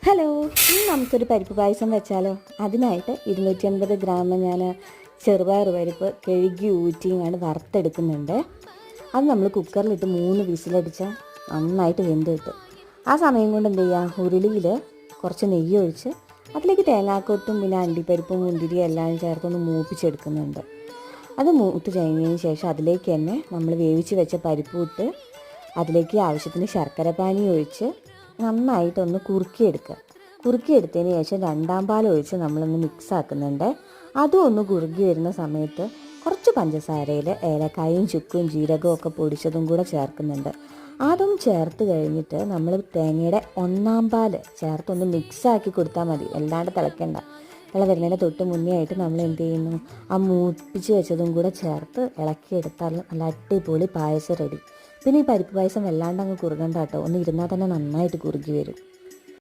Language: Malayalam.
ഹലോ, ഇനി നമുക്കൊരു പരിപ്പ് പായസം വെച്ചാലോ? അതിനായിട്ട് 250 ഗ്രാം ഞാൻ ചെറുപയർ പരിപ്പ് കഴുകി ഊറ്റിയാണ് വറുത്തെടുക്കുന്നുണ്ട്. അത് നമ്മൾ കുക്കറിലിട്ട് 3 വിസിലടിച്ചാൽ നന്നായിട്ട് വെന്ത് കിട്ടും. ആ സമയം കൊണ്ട് എന്ത് ചെയ്യുക, ഉരുളിയിൽ കുറച്ച് നെയ്യ് ഒഴിച്ച് അതിലേക്ക് തേങ്ങാക്കൊത്തും പിന്നെ അണ്ടിപ്പരിപ്പും മുന്തിരിയും എല്ലാം ചേർത്തൊന്ന് മൂപ്പിച്ചെടുക്കുന്നുണ്ട്. അത് മൂത്ത് കഴിഞ്ഞതിന് ശേഷം അതിലേക്ക് തന്നെ നമ്മൾ വേവിച്ച് വെച്ച പരിപ്പ് ഇട്ട് അതിലേക്ക് ആവശ്യത്തിന് ശർക്കര പാനി ഒഴിച്ച് നന്നായിട്ടൊന്ന് കുറുക്കിയെടുത്തതിന് ശേഷം രണ്ടാം പാൽ ഒഴിച്ച് നമ്മളൊന്ന് മിക്സ് ആക്കുന്നുണ്ട്. അതും ഒന്ന് കുറുകി വരുന്ന സമയത്ത് കുറച്ച് പഞ്ചസാരയിൽ ഏലക്കായും ചുക്കും ജീരകവും ഒക്കെ പൊടിച്ചതും കൂടെ ചേർക്കുന്നുണ്ട്. അതും ചേർത്ത് കഴിഞ്ഞിട്ട് നമ്മൾ തേങ്ങയുടെ ഒന്നാം പാൽ ചേർത്തൊന്ന് മിക്സാക്കി കൊടുത്താൽ മതി, അല്ലാണ്ട് തിളയ്ക്കണ്ട. വരുന്നതിന് തൊട്ട് മുന്നേ ആയിട്ട് നമ്മൾ എന്ത് ചെയ്യുന്നു, ആ മൂപ്പിച്ച് വെച്ചതും കൂടെ ചേർത്ത് ഇളക്കിയെടുത്താൽ നല്ല അടിപൊളി പായസം റെഡി. പിന്നെ ഈ പരിപ്പ് പായസം വല്ലാണ്ട് അങ്ങ് കുറുകണ്ട കേട്ടോ, ഒന്ന് ഇരുന്നാൽ തന്നെ നന്നായിട്ട് കുറുകി വരും.